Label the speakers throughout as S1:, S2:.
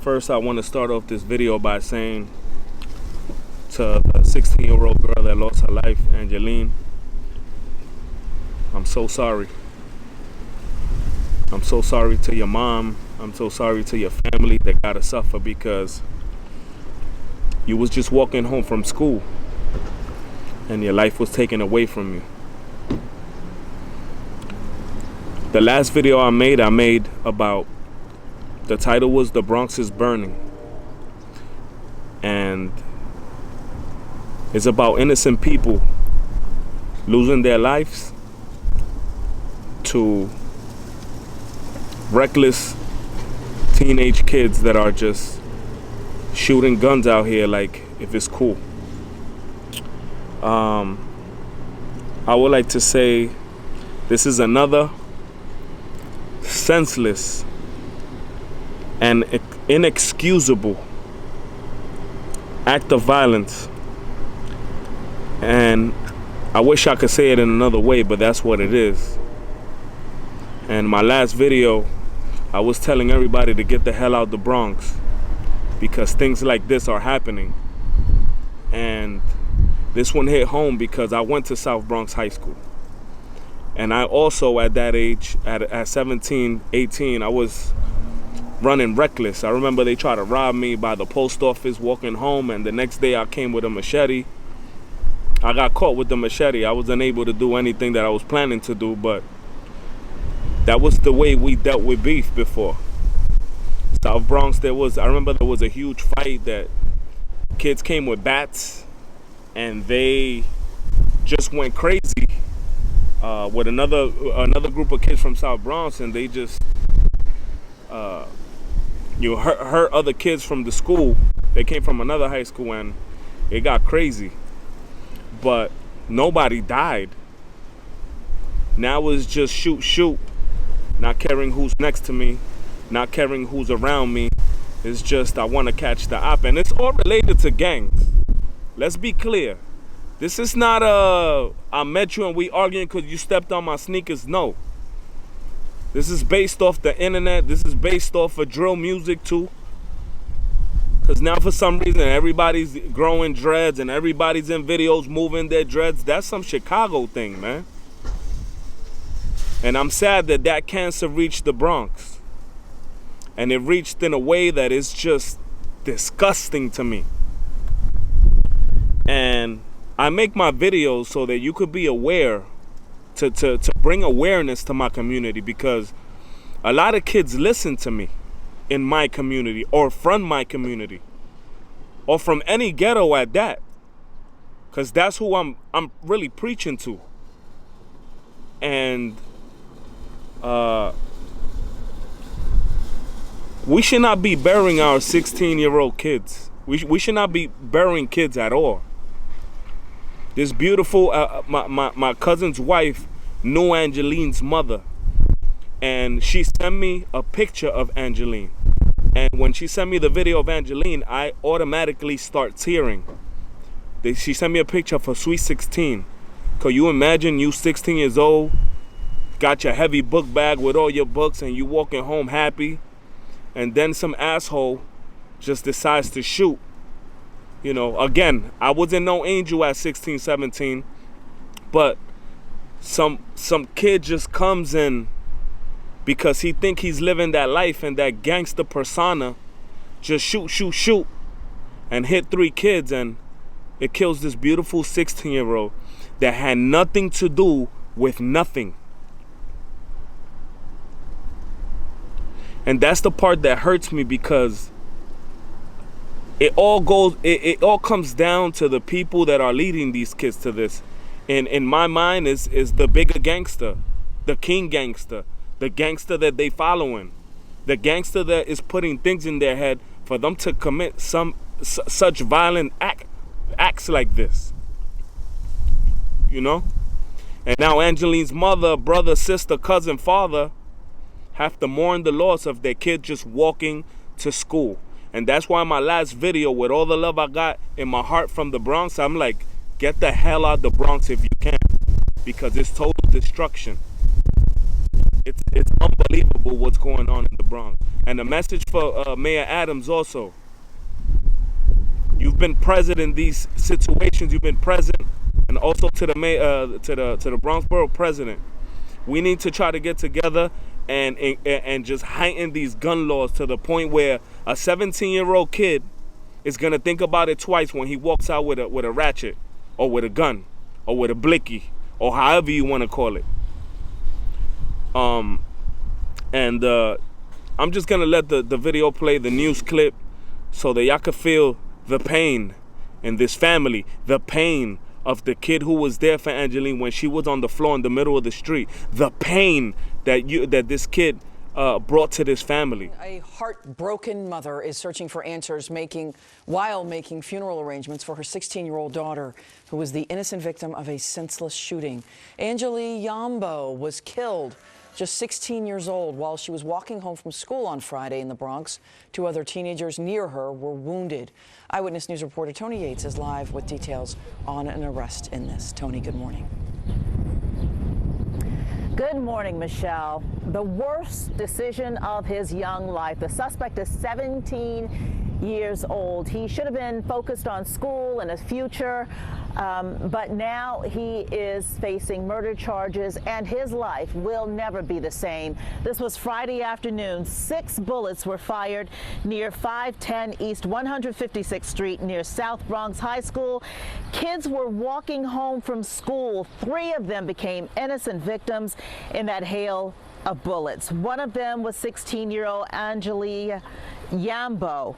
S1: First, I want to start off this video by saying to the 16-year-old girl that lost her life, Angellyh, I'm so sorry. I'm so sorry to your mom. I'm so sorry to your family that gotta suffer because you was just walking home from school and your life was taken away from you. The last video I made about, the title was "The Bronx is Burning." And it's about innocent people losing their lives to reckless teenage kids that are just shooting guns out here like if it's cool. I would like to say this is another senseless and inexcusable act of violence, and I wish I could say it in another way, but that's what it is. And my last video, I was telling everybody to get the hell out the Bronx because things like this are happening. And this one hit home because I went to South Bronx High School. And I also, at that age, at 17, 18, I was running reckless. I remember they tried to rob me by the post office walking home, and the next day I came with a machete. I got caught with the machete. I was unable to do anything that I was planning to do, but that was the way we dealt with beef before. South Bronx, I remember there was a huge fight that kids came with bats and they just went crazy with another group of kids from South Bronx, and they just hurt other kids from the school. They came from another high school and it got crazy. But nobody died. Now it's just shoot, not caring who's next to me, not caring who's around me. It's just I want to catch the op, and it's all related to gangs. Let's be clear. This is not I met you and we arguing because you stepped on my sneakers. No. This is based off the internet. This is based off of drill music too. Because now for some reason everybody's growing dreads and everybody's in videos moving their dreads. That's some Chicago thing, man. And I'm sad that that cancer reached the Bronx. And it reached in a way that is just disgusting to me. And I make my videos so that you could be aware, to bring awareness to my community, because a lot of kids listen to me in my community or from my community or from any ghetto at that, because that's who I'm really preaching to. And we should not be burying our 16-year-old kids. We should not be burying kids at all. This beautiful, my cousin's wife knew Angelyh's mother, and she sent me a picture of Angellyh. And when she sent me the video of Angellyh, I automatically start tearing. She sent me a picture of her sweet 16. Could you imagine you 16 years old, got your heavy book bag with all your books, and you walking home happy, and then some asshole just decides to shoot? You know, again, I wasn't no angel at 16, 17, but some kid just comes in because he think he's living that life, and that gangster persona just shoot, and hit 3 kids, and it kills this beautiful 16-year-old that had nothing to do with nothing. And that's the part that hurts me, because it all comes down to the people that are leading these kids to this. And in my mind is the bigger gangster, the king gangster, the gangster that they following, the gangster that is putting things in their head for them to commit such violent acts like this. You know? And now Angelyh's mother, brother, sister, cousin, father have to mourn the loss of their kid just walking to school. And that's why my last video, with all the love I got in my heart from the Bronx, I'm like, get the hell out the Bronx if you can, because it's total destruction. It's unbelievable what's going on in the Bronx. And And a message for Mayor Adams also. You've been present in these situations. You've been present, and also to the mayor, to the Bronx Borough President. We need to try to get together and just heighten these gun laws to the point where a 17-year-old kid is gonna think about it twice when he walks out with a ratchet, or with a gun, or with a blicky, or however you want to call it. I'm just gonna let the video play, the news clip, so that y'all could feel the pain in this family, the pain of the kid who was there for Angellyh when she was on the floor in the middle of the street, the pain that this kid brought to this family.
S2: A heartbroken mother is searching for answers while making funeral arrangements for her 16-year-old daughter, who was the innocent victim of a senseless shooting. Angellyh Yambo was killed, just 16 years old, while she was walking home from school on Friday in the Bronx. 2 other teenagers near her were wounded. Eyewitness News reporter Tony Yates is live with details on an arrest in this. Tony, good morning.
S3: Good morning, Michelle. The worst decision of his young life. The suspect is 17 years old. He should have been focused on school and his future, but now he is facing murder charges, and his life will never be the same. This was Friday afternoon. 6 bullets were fired near 510 East 156th Street near South Bronx High School. Kids were walking home from school. 3 of them became innocent victims in that hail of bullets. One of them was 16-year-old Angellyh Yambo.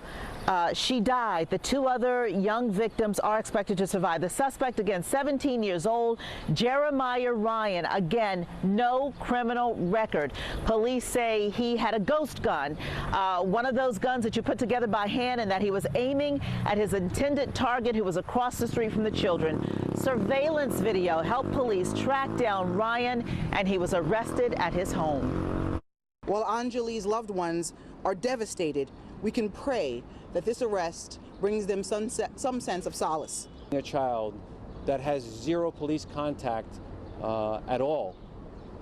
S3: She died. The 2 other young victims are expected to survive. The suspect, again, 17 years old, Jeremiah Ryan, again, no criminal record. Police say he had a ghost gun, one of those guns that you put together by hand, and that he was aiming at his intended target, who was across the street from the children. Surveillance video helped police track down Ryan, and he was arrested at his home.
S4: While Angellyh's loved ones are devastated, we can pray that this arrest brings them some sense of solace.
S5: A child that has 0 police contact at all,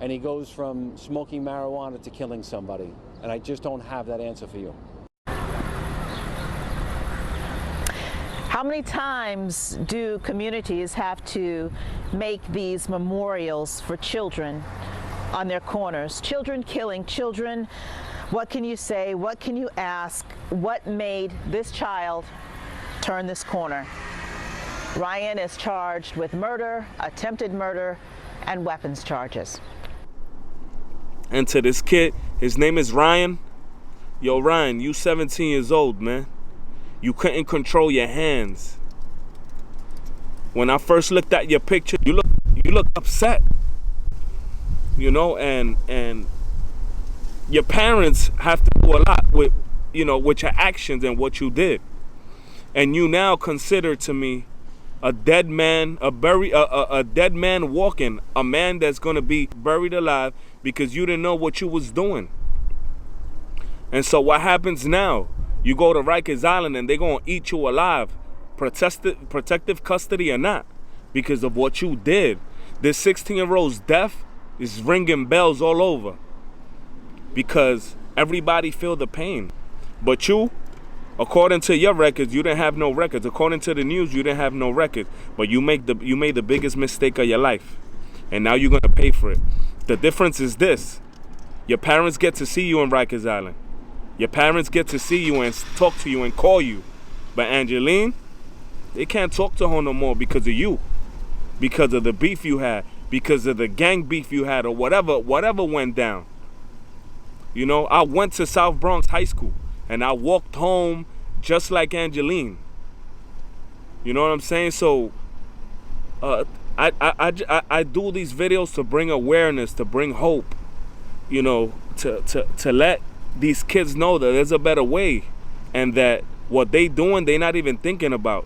S5: and he goes from smoking marijuana to killing somebody, and I just don't have that answer for you.
S3: How many times do communities have to make these memorials for children on their corners? Children killing children. What can you say? What can you ask? What made this child turn this corner? Ryan is charged with murder, attempted murder, and weapons charges.
S1: And to this kid, his name is Ryan. Yo, Ryan, you 17 years old, man. You couldn't control your hands. When I first looked at your picture, you look upset. You know, and your parents have to do a lot with, with your actions and what you did. And you now consider to me a dead man, a dead man walking, a man that's going to be buried alive because you didn't know what you was doing. And so what happens now? You go to Rikers Island and they're going to eat you alive, protective custody or not, because of what you did. This 16-year-old's death is ringing bells all over, because everybody feel the pain. But you, according to your records, you didn't have no records. According to the news, you didn't have no records. But you made the biggest mistake of your life. And now you're going to pay for it. The difference is this. Your parents get to see you in Rikers Island. Your parents get to see you and talk to you and call you. But Angellyh, they can't talk to her no more because of you. Because of the beef you had. Because of the gang beef you had, or whatever went down. You know, I went to South Bronx High School and I walked home just like Angellyh. You know what I'm saying? So I do these videos to bring awareness, to bring hope, to let these kids know that there's a better way, and that what they doing, they not even thinking about.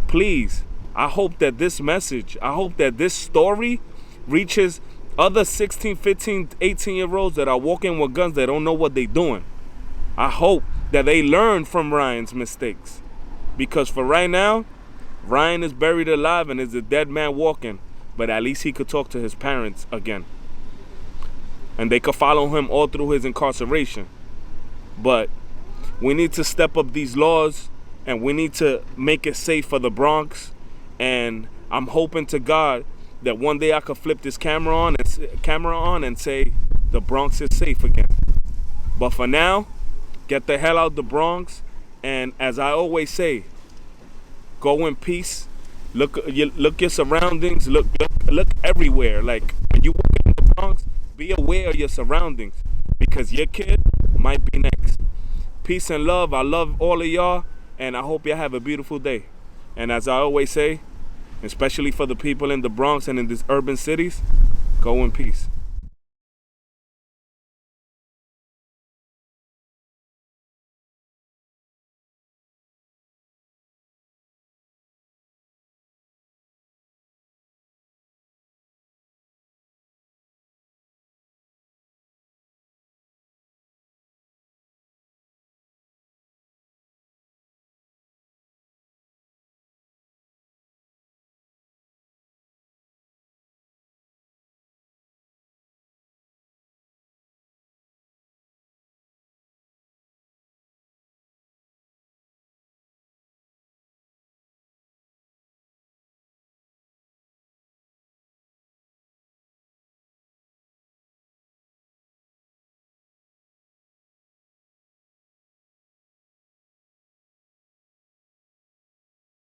S1: Please, I hope that this message, I hope that this story reaches other 16, 15, 18-year-olds that are walking with guns that don't know what they're doing. I hope that they learn from Ryan's mistakes. Because for right now, Ryan is buried alive and is a dead man walking. But at least he could talk to his parents again. And they could follow him all through his incarceration. But we need to step up these laws, and we need to make it safe for the Bronx. And I'm hoping to God that one day I could flip this camera on and say the Bronx is safe again. But for now, get the hell out the Bronx. And as I always say, go in peace. Look your surroundings. Look everywhere. Like when you walk in the Bronx, be aware of your surroundings, because your kid might be next. Peace and love. I love all of y'all, and I hope y'all have a beautiful day. And as I always say, especially for the people in the Bronx and in these urban cities, go in peace.